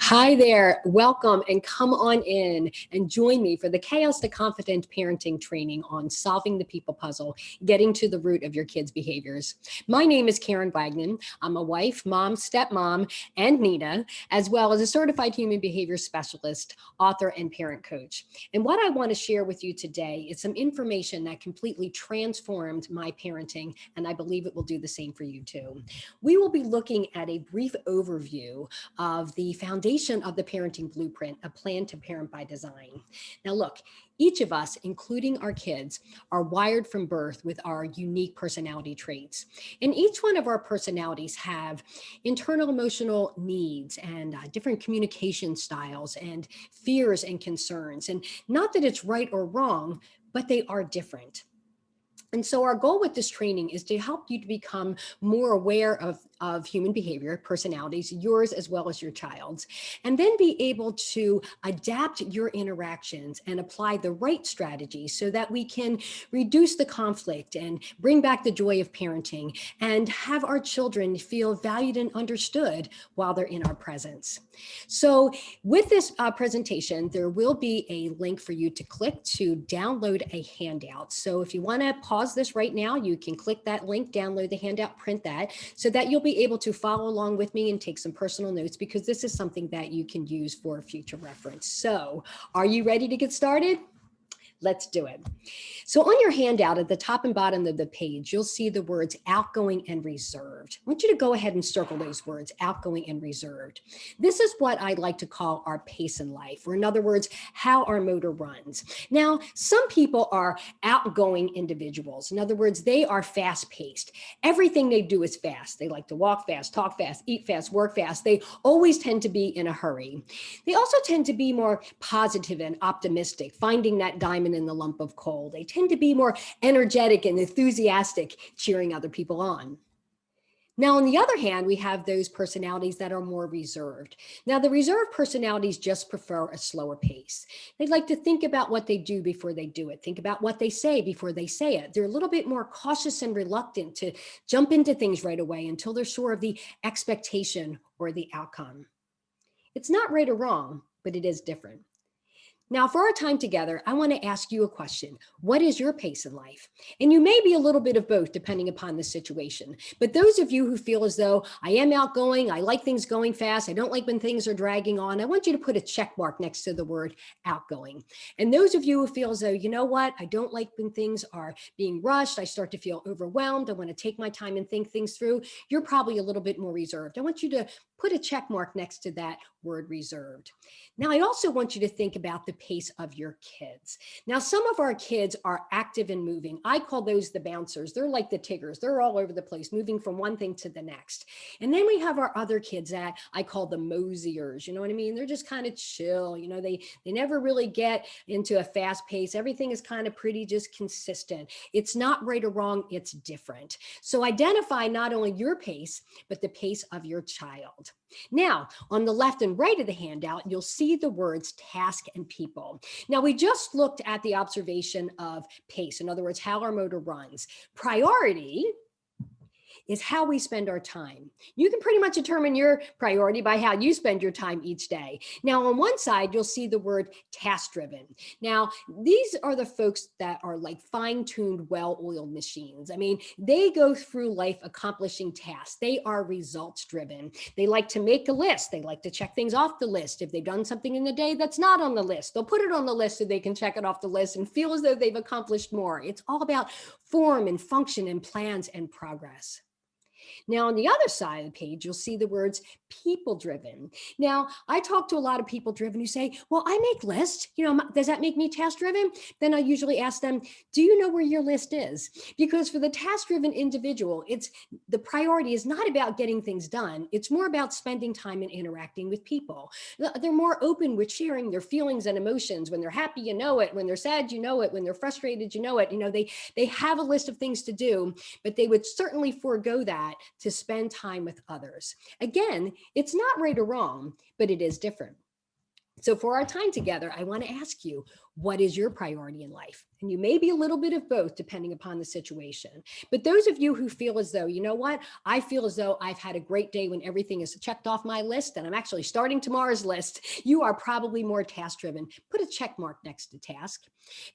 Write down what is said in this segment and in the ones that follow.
Hi there, welcome and come on in and join me for the Chaos to Confident Parenting training on solving the people puzzle, getting to the root of your kids' behaviors. My name is Karen Wagner. I'm a wife, mom, stepmom, and Nina, as well as a certified human behavior specialist, author, and parent coach. And what I want to share with you today is some information that completely transformed my parenting, and I believe it will do the same for you too. We will be looking at a brief overview of the foundation of the parenting blueprint, a plan to parent by design. Now look, each of us, including our kids, are wired from birth with our unique personality traits. And each one of our personalities have internal emotional needs and different communication styles and fears and concerns. And not that it's right or wrong, but they are different. And so our goal with this training is to help you to become more aware of human behavior, personalities, yours as well as your child's, and then be able to adapt your interactions and apply the right strategies so that we can reduce the conflict and bring back the joy of parenting and have our children feel valued and understood while they're in our presence. So with this presentation, there will be a link for you to click to download a handout. So if you want to pause this right now, you can click that link, download the handout, print that, so that you'll be able to follow along with me and take some personal notes, because this is something that you can use for future reference. So are you ready to get started? Let's do it. So on your handout at the top and bottom of the page, you'll see the words outgoing and reserved. I want you to go ahead and circle those words, outgoing and reserved. This is what I like to call our pace in life, or in other words, how our motor runs. Now, some people are outgoing individuals. In other words, they are fast-paced. Everything they do is fast. They like to walk fast, talk fast, eat fast, work fast. They always tend to be in a hurry. They also tend to be more positive and optimistic, finding that diamond in the lump of coal. They tend to be more energetic and enthusiastic, cheering other people on. Now, on the other hand, we have those personalities that are more reserved. Now, the reserved personalities just prefer a slower pace. They like to think about what they do before they do it, think about what they say before they say it. They're a little bit more cautious and reluctant to jump into things right away until they're sure of the expectation or the outcome. It's not right or wrong, but it is different. Now, for our time together, I want to ask you a question. What is your pace in life? And you may be a little bit of both depending upon the situation. But those of you who feel as though I am outgoing, I like things going fast, I don't like when things are dragging on, I want you to put a check mark next to the word outgoing. And those of you who feel as though, you know what, I don't like when things are being rushed, I start to feel overwhelmed, I want to take my time and think things through, you're probably a little bit more reserved. I want you to put a check mark next to that word reserved. Now, I also want you to think about the pace of your kids. Now, some of our kids are active and moving. I call those the bouncers. They're like the Tiggers. They're all over the place, moving from one thing to the next. And then we have our other kids that I call the moseyers. You know what I mean? They're just kind of chill. You know, they never really get into a fast pace. Everything is kind of pretty just consistent. It's not right or wrong. It's different. So identify not only your pace, but the pace of your child. Now, on the left and right of the handout, you'll see the words task and people. Now, we just looked at the observation of pace, in other words, how our motor runs. Priority is how we spend our time. You can pretty much determine your priority by how you spend your time each day. Now, on one side, you'll see the word task-driven. Now, these are the folks that are like fine-tuned, well-oiled machines. I mean, they go through life accomplishing tasks. They are results-driven. They like to make a list. They like to check things off the list. If they've done something in the day that's not on the list, they'll put it on the list so they can check it off the list and feel as though they've accomplished more. It's all about form and function and plans and progress. Now, on the other side of the page, you'll see the words people-driven. Now, I talk to a lot of people-driven who say, well, I make lists. You know, does that make me task-driven? Then I usually ask them, do you know where your list is? Because for the task-driven individual, the priority is not about getting things done. It's more about spending time and interacting with people. They're more open with sharing their feelings and emotions. When they're happy, you know it. When they're sad, you know it. When they're frustrated, you know it. You know, they have a list of things to do, but they would certainly forego that to spend time with others. Again, it's not right or wrong, but it is different. So for our time together, I want to ask you, what is your priority in life? And you may be a little bit of both depending upon the situation. But those of you who feel as though, you know what, I feel as though I've had a great day when everything is checked off my list and I'm actually starting tomorrow's list, you are probably more task driven. Put a check mark next to task.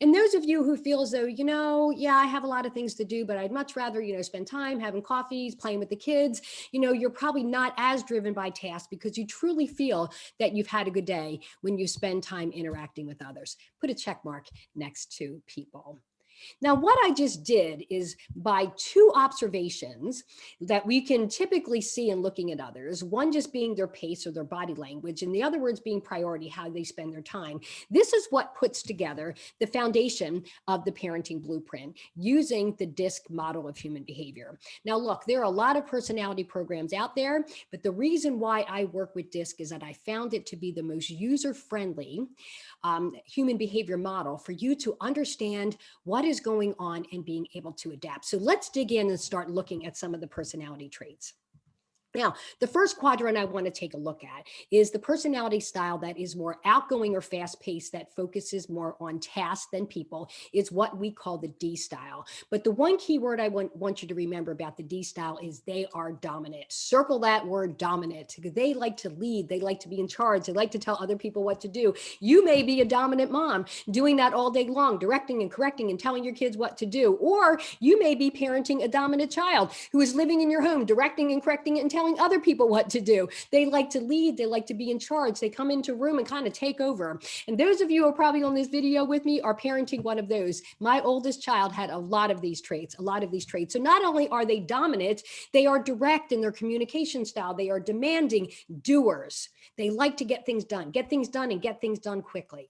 And those of you who feel as though, you know, yeah, I have a lot of things to do, but I'd much rather, you know, spend time having coffees, playing with the kids, you know, you're probably not as driven by tasks because you truly feel that you've had a good day when you spend time interacting with others. Put a check mark next to people. Now, what I just did is by two observations that we can typically see in looking at others, one just being their pace or their body language, and the other words being priority, how they spend their time. This is what puts together the foundation of the parenting blueprint using the DISC model of human behavior. Now, look, there are a lot of personality programs out there, but the reason why I work with DISC is that I found it to be the most user-friendly human behavior model for you to understand what is going on and being able to adapt. So let's dig in and start looking at some of the personality traits. Now, the first quadrant I want to take a look at is the personality style that is more outgoing or fast-paced, that focuses more on tasks than people, is what we call the D style. But the one key word I want you to remember about the D style is they are dominant. Circle that word, dominant, because they like to lead. They like to be in charge. They like to tell other people what to do. You may be a dominant mom doing that all day long, directing and correcting and telling your kids what to do. Or you may be parenting a dominant child who is living in your home, directing and correcting it and telling other people what to do. They like to lead. They like to be in charge. They come into a room and kind of take over. And those of you who are probably on this video with me are parenting one of those. My oldest child had a lot of these traits, So not only are they dominant, they are direct in their communication style. They are demanding doers. They like to get things done and get things done quickly.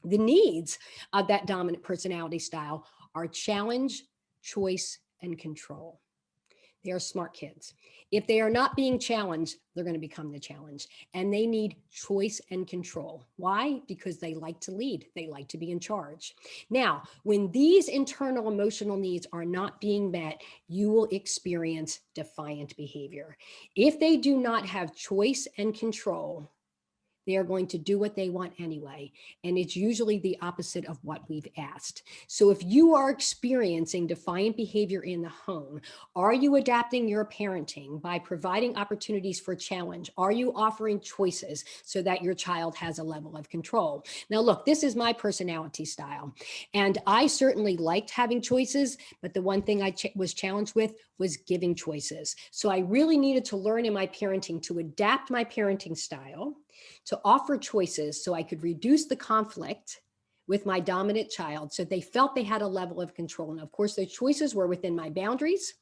The needs of that dominant personality style are challenge, choice, and control. They are smart kids. If they are not being challenged, they're going to become the challenge. And they need choice and control. Why? Because they like to lead. They like to be in charge. Now, when these internal emotional needs are not being met, you will experience defiant behavior. If they do not have choice and control, they are going to do what they want anyway. And it's usually the opposite of what we've asked. So if you are experiencing defiant behavior in the home, are you adapting your parenting by providing opportunities for challenge? Are you offering choices so that your child has a level of control? Now, look, this is my personality style. And I certainly liked having choices, but the one thing I was challenged with was giving choices. So I really needed to learn in my parenting to adapt my parenting style, to offer choices so I could reduce the conflict with my dominant child so they felt they had a level of control. And of course, the choices were within my boundaries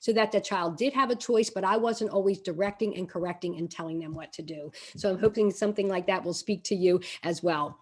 so that the child did have a choice, but I wasn't always directing and correcting and telling them what to do. So I'm hoping something like that will speak to you as well.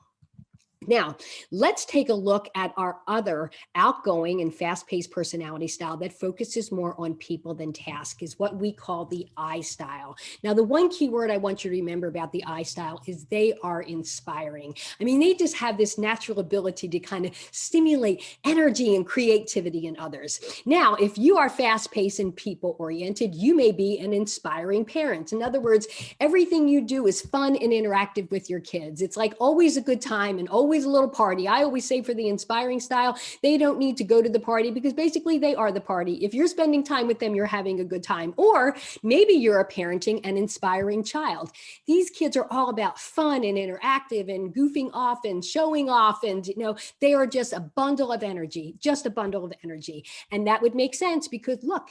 Now, let's take a look at our other outgoing and fast-paced personality style that focuses more on people than task, is what we call the I style. Now, the one key word I want you to remember about the I style is they are inspiring. I mean, they just have this natural ability to kind of stimulate energy and creativity in others. Now, if you are fast-paced and people-oriented, you may be an inspiring parent. In other words, everything you do is fun and interactive with your kids. It's like always a good time and always a little party. I always say for the inspiring style, they don't need to go to the party because basically they are the party. If you're spending time with them, you're having a good time. Or maybe you're a parenting an inspiring child. These kids are all about fun and interactive and goofing off and showing off. And, you know, they are just a bundle of energy, just a bundle of energy. And that would make sense because look,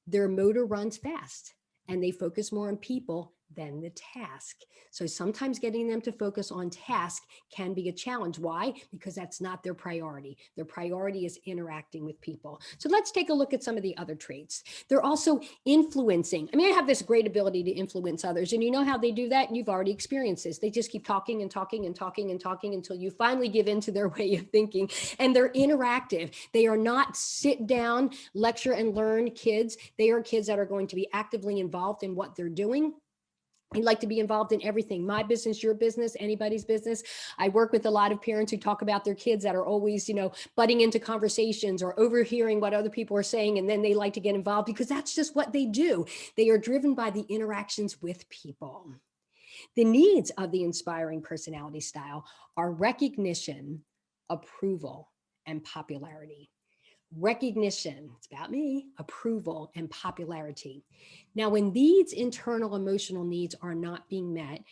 their motor runs fast and they focus more on people than the task. So sometimes getting them to focus on task can be a challenge. Why? Because that's not their priority. Their priority is interacting with people. So let's take a look at some of the other traits. They're also influencing. I mean, I have this great ability to influence others, and you know how they do that? You've already experienced this. They just keep talking and talking and talking and talking until you finally give in to their way of thinking, and they're interactive. They are not sit down, lecture and learn kids. They are kids that are going to be actively involved in what they're doing. I'd like to be involved in everything, my business, your business, anybody's business. I work with a lot of parents who talk about their kids that are always, you know, butting into conversations or overhearing what other people are saying, and then they like to get involved because that's just what they do. They are driven by the interactions with people. The needs of the inspiring personality style are recognition, approval, and popularity. Recognition, it's about me, approval, and popularity. Now, when these internal emotional needs are not being met,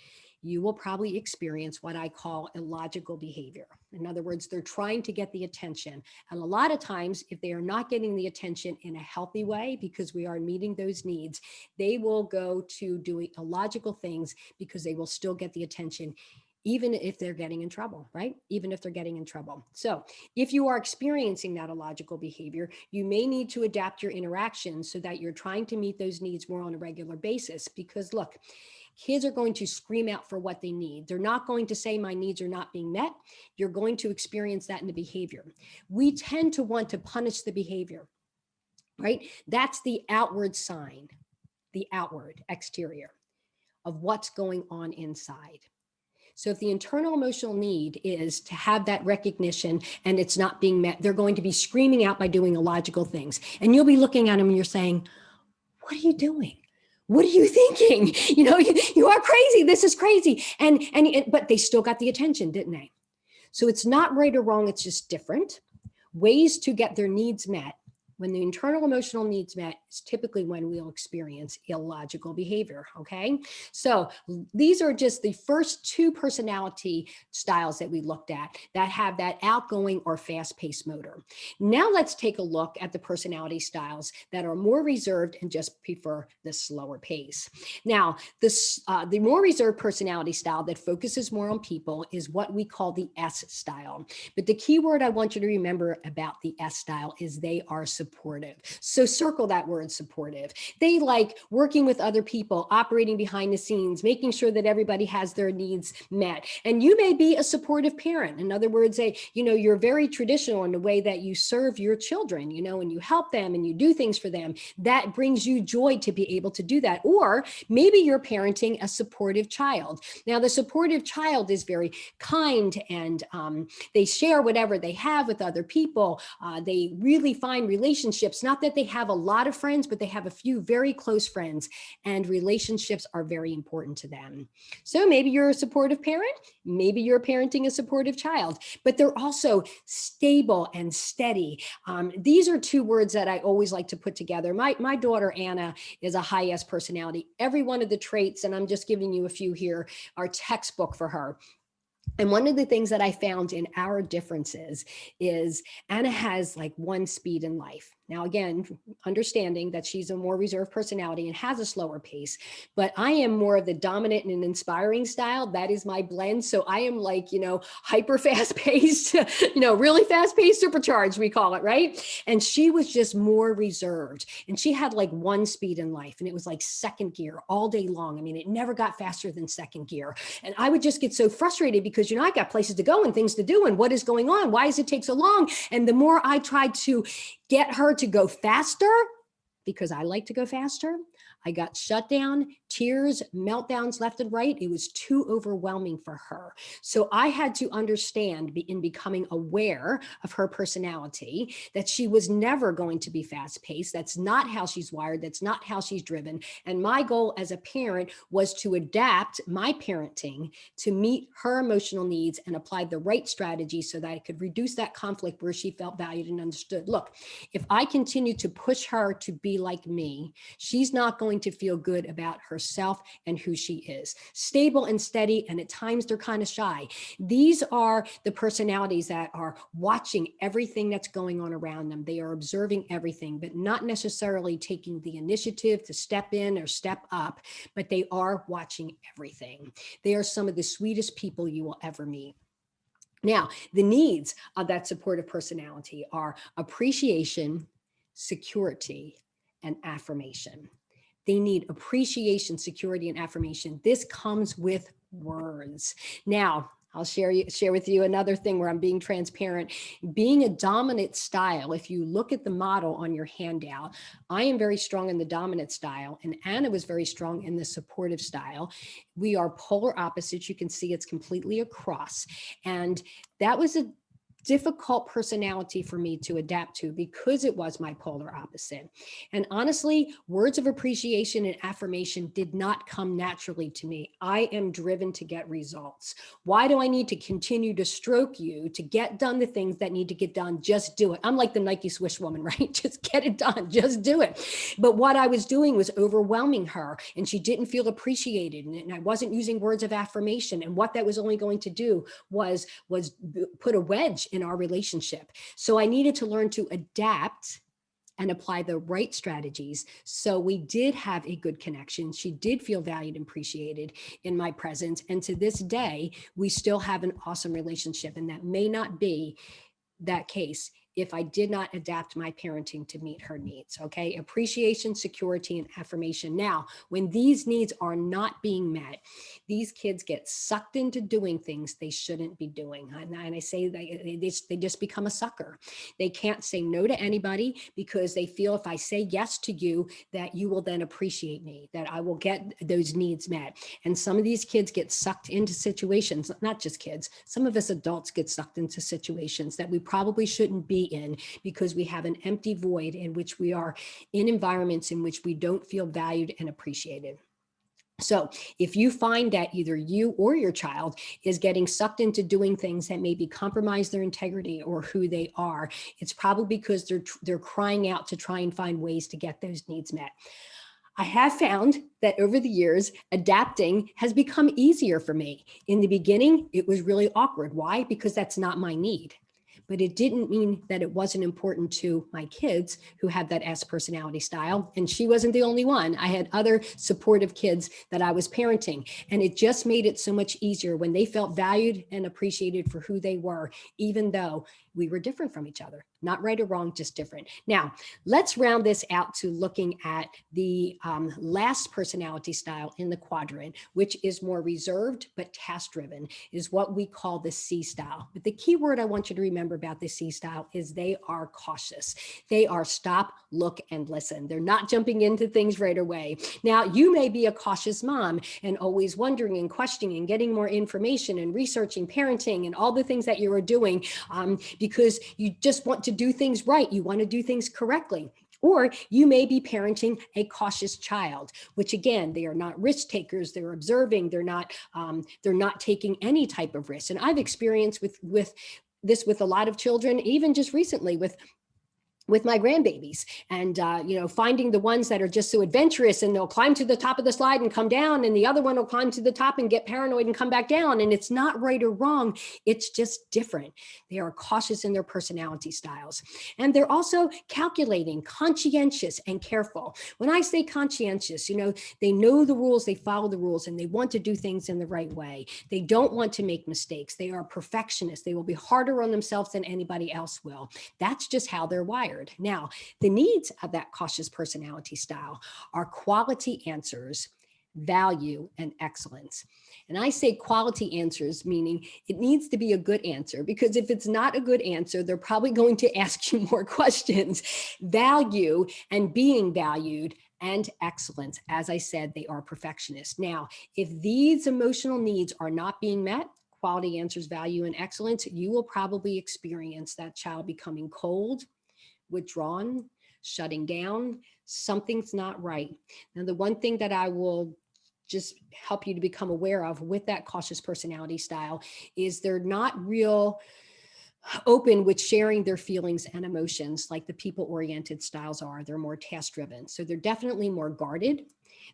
you will probably experience what I call illogical behavior. In other words, they're trying to get the attention. And a lot of times, if they are not getting the attention in a healthy way, because we are meeting those needs, they will go to doing illogical things because they will still get the attention, even if they're getting in trouble, right? Even if they're getting in trouble. So if you are experiencing that illogical behavior, you may need to adapt your interactions so that you're trying to meet those needs more on a regular basis. Because look, kids are going to scream out for what they need. They're not going to say my needs are not being met. You're going to experience that in the behavior. We tend to want to punish the behavior, right? That's the outward sign, the outward exterior of what's going on inside. So if the internal emotional need is to have that recognition and it's not being met, they're going to be screaming out by doing illogical things. And you'll be looking at them and you're saying, what are you doing? What are you thinking? You are crazy. This is crazy. But they still got the attention, didn't they? So it's not right or wrong. It's just different ways to get their needs met. When the internal emotional needs met is typically when we'll experience illogical behavior, okay? So these are just the first two personality styles that we looked at that have that outgoing or fast-paced motor. Now let's take a look at the personality styles that are more reserved and just prefer the slower pace. Now, the more reserved personality style that focuses more on people is what we call the S style. But the key word I want you to remember about the S style is they are supportive. So circle that word supportive. They like working with other people, operating behind the scenes, making sure that everybody has their needs met. And you may be a supportive parent. In other words, you're very traditional in the way that you serve your children, and you help them and you do things for them. That brings you joy to be able to do that. Or maybe you're parenting a supportive child. Now, the supportive child is very kind and they share whatever they have with other people. They really find relationships, not that they have a lot of friends, but they have a few very close friends, and relationships are very important to them. So maybe you're a supportive parent, maybe you're parenting a supportive child, but they're also stable and steady. These are two words that I always like to put together. My daughter, Anna, is a high S personality. Every one of the traits, and I'm just giving you a few here, are textbook for her. And one of the things that I found in our differences is Anna has like one speed in life. Now, again, understanding that she's a more reserved personality and has a slower pace, but I am more of the dominant and inspiring style. That is my blend. So I am like, hyper fast paced, really fast paced, supercharged, we call it, right? And she was just more reserved. And she had like one speed in life, and it was like second gear all day long. I mean, it never got faster than second gear. And I would just get so frustrated because, I got places to go and things to do. And what is going on? Why does it take so long? And the more I tried to get her to go faster, because I like to go faster, I got shut down, tears, meltdowns left and right. It was too overwhelming for her. So I had to understand in becoming aware of her personality that she was never going to be fast paced. That's not how she's wired. That's not how she's driven. And my goal as a parent was to adapt my parenting to meet her emotional needs and apply the right strategy so that I could reduce that conflict where she felt valued and understood. Look, if I continue to push her to be like me, she's not going to feel good about herself and who she is. Stable and steady, and at times they're kind of shy. These are the personalities that are watching everything that's going on around them. They are observing everything, but not necessarily taking the initiative to step in or step up, but they are watching everything. They are some of the sweetest people you will ever meet. Now, the needs of that supportive personality are appreciation, security, and affirmation. They need appreciation, security, and affirmation. This comes with words. Now, I'll share with you another thing where I'm being transparent. Being a dominant style, if you look at the model on your handout, I am very strong in the dominant style, and Anna was very strong in the supportive style. We are polar opposites. You can see it's completely across. And that was difficult personality for me to adapt to because it was my polar opposite. And honestly, words of appreciation and affirmation did not come naturally to me. I am driven to get results. Why do I need to continue to stroke you to get done the things that need to get done? Just do it. I'm like the Nike Swish woman, right? Just get it done. Just do it. But what I was doing was overwhelming her, and she didn't feel appreciated. And I wasn't using words of affirmation. And what that was only going to do was put a wedge in our relationship. So I needed to learn to adapt and apply the right strategies. So we did have a good connection. She did feel valued and appreciated in my presence. And to this day, we still have an awesome relationship. And that may not be that case if I did not adapt my parenting to meet her needs. Okay. Appreciation, security, and affirmation. Now, when these needs are not being met, these kids get sucked into doing things they shouldn't be doing. And I say they just become a sucker. They can't say no to anybody because they feel if I say yes to you, that you will then appreciate me, that I will get those needs met. And some of these kids get sucked into situations, not just kids, some of us adults get sucked into situations that we probably shouldn't be in because we have an empty void in which we are in environments in which we don't feel valued and appreciated. So if you find that either you or your child is getting sucked into doing things that maybe compromise their integrity or who they are, it's probably because they're crying out to try and find ways to get those needs met. I have found that over the years, adapting has become easier for me. In the beginning, it was really awkward. Why? Because that's not my need. But it didn't mean that it wasn't important to my kids who had that S personality style. And she wasn't the only one. I had other supportive kids that I was parenting. And it just made it so much easier when they felt valued and appreciated for who they were, even though we were different from each other. Not right or wrong, just different. Now, let's round this out to looking at the last personality style in the quadrant, which is more reserved but task-driven, is what we call the C style. But the key word I want you to remember about the C style is they are cautious. They are stop, look, and listen. They're not jumping into things right away. Now, you may be a cautious mom and always wondering and questioning and getting more information and researching parenting and all the things that you are doing because you just want to do things right. You want to do things correctly. Or you may be parenting a cautious child, which again, they are not risk takers. They're observing. They're not taking any type of risk. And I've experienced with this with a lot of children, even just recently with my grandbabies, and finding the ones that are just so adventurous and they'll climb to the top of the slide and come down, and the other one will climb to the top and get paranoid and come back down. And it's not right or wrong. It's just different. They are cautious in their personality styles. And they're also calculating, conscientious, and careful. When I say conscientious, they know the rules, they follow the rules, and they want to do things in the right way. They don't want to make mistakes. They are perfectionists. They will be harder on themselves than anybody else will. That's just how they're wired. Now, the needs of that cautious personality style are quality answers, value, and excellence. And I say quality answers, meaning it needs to be a good answer, because if it's not a good answer, they're probably going to ask you more questions. Value and being valued, and excellence. As I said, they are perfectionists. Now, if these emotional needs are not being met, quality answers, value, and excellence, you will probably experience that child becoming cold, withdrawn, shutting down. Something's not right. Now, the one thing that I will just help you to become aware of with that cautious personality style is they're not real open with sharing their feelings and emotions like the people-oriented styles are. They're more task-driven. So they're definitely more guarded.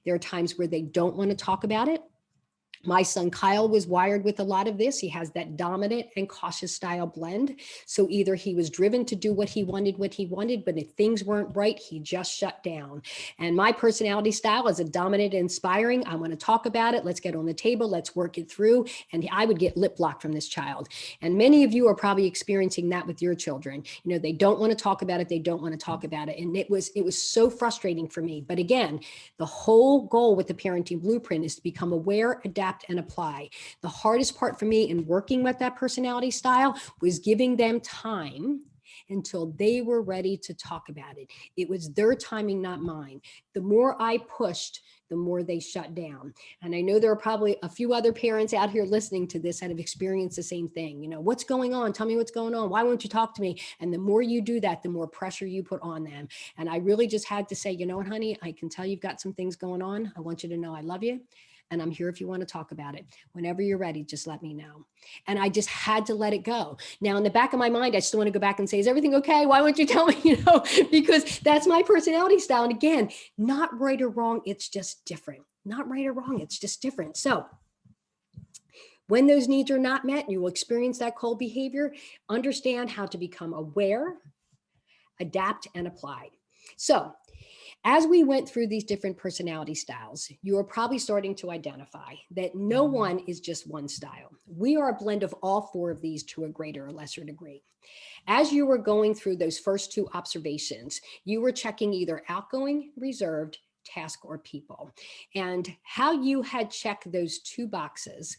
There are times where they don't want to talk about it. My son Kyle was wired with a lot of this. He has that dominant and cautious style blend. So either he was driven to do what he wanted, but if things weren't right, he just shut down. And my personality style is a dominant, inspiring. I want to talk about it. Let's get on the table. Let's work it through. And I would get lip locked from this child. And many of you are probably experiencing that with your children. They don't want to talk about it. They don't want to talk about it. And it was so frustrating for me. But again, the whole goal with the parenting blueprint is to become aware, adapt, and apply. The hardest part for me in working with that personality style was giving them time until they were ready to talk about it. It was their timing, not mine. The more I pushed the more they shut down. And I know there are probably a few other parents out here listening to this that have experienced the same thing. You know, what's going on? Tell me what's going on. Why won't you talk to me? And the more you do that, the more pressure you put on them. And I really just had to say, you know what, honey, I can tell you've got some things going on. I want you to know I love you. And I'm here if you want to talk about it. Whenever you're ready, just let me know. And I just had to let it go. Now, in the back of my mind, I still want to go back and say, is everything okay? Why won't you tell me? You know, because that's my personality style. And again, not right or wrong. It's just different. Not right or wrong. It's just different. So when those needs are not met, you will experience that cold behavior. Understand how to become aware, adapt, and apply. So as we went through these different personality styles, you are probably starting to identify that no one is just one style. We are a blend of all four of these to a greater or lesser degree. As you were going through those first two observations, you were checking either outgoing, reserved, task, or people. And how you had checked those two boxes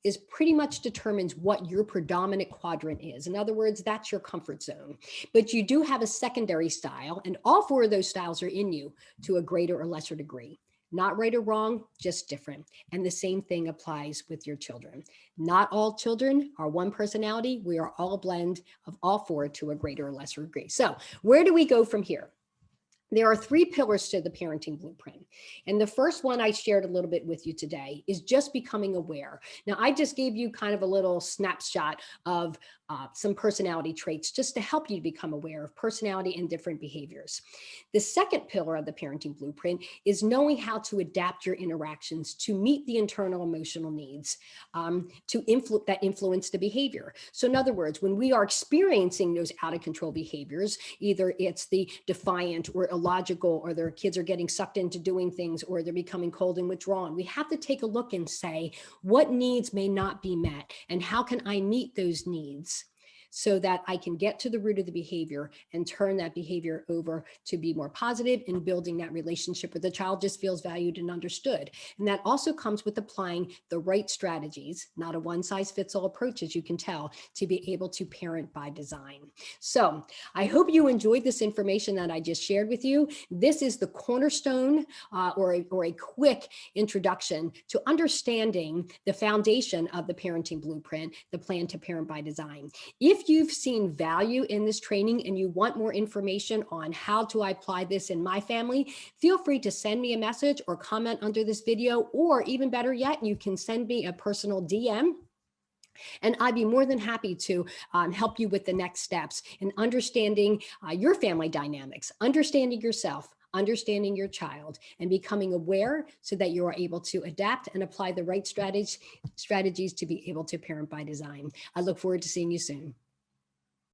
is pretty much determines what your predominant quadrant is. In other words, that's your comfort zone. But you do have a secondary style, and all four of those styles are in you to a greater or lesser degree. Not right or wrong, just different. And the same thing applies with your children. Not all children are one personality. We are all a blend of all four to a greater or lesser degree. So where do we go from here? There are three pillars to the parenting blueprint. And the first one I shared a little bit with you today is just becoming aware. Now, I just gave you kind of a little snapshot of some personality traits just to help you become aware of personality and different behaviors. The second pillar of the parenting blueprint is knowing how to adapt your interactions to meet the internal emotional needs that influence the behavior. So in other words, when we are experiencing those out of control behaviors, either it's the defiant or illogical, or their kids are getting sucked into doing things, or they're becoming cold and withdrawn, we have to take a look and say, what needs may not be met and how can I meet those needs so that I can get to the root of the behavior and turn that behavior over to be more positive in building that relationship where the child just feels valued and understood. And that also comes with applying the right strategies, not a one-size-fits-all approach, as you can tell, to be able to parent by design. So I hope you enjoyed this information that I just shared with you. This is the cornerstone or a quick introduction to understanding the foundation of the parenting blueprint, the plan to parent by design. If you've seen value in this training and you want more information on how to apply this in my family, feel free to send me a message or comment under this video, or even better yet, you can send me a personal DM. And I'd be more than happy to help you with the next steps in understanding your family dynamics, understanding yourself, understanding your child, and becoming aware so that you are able to adapt and apply the right strategies to be able to parent by design. I look forward to seeing you soon.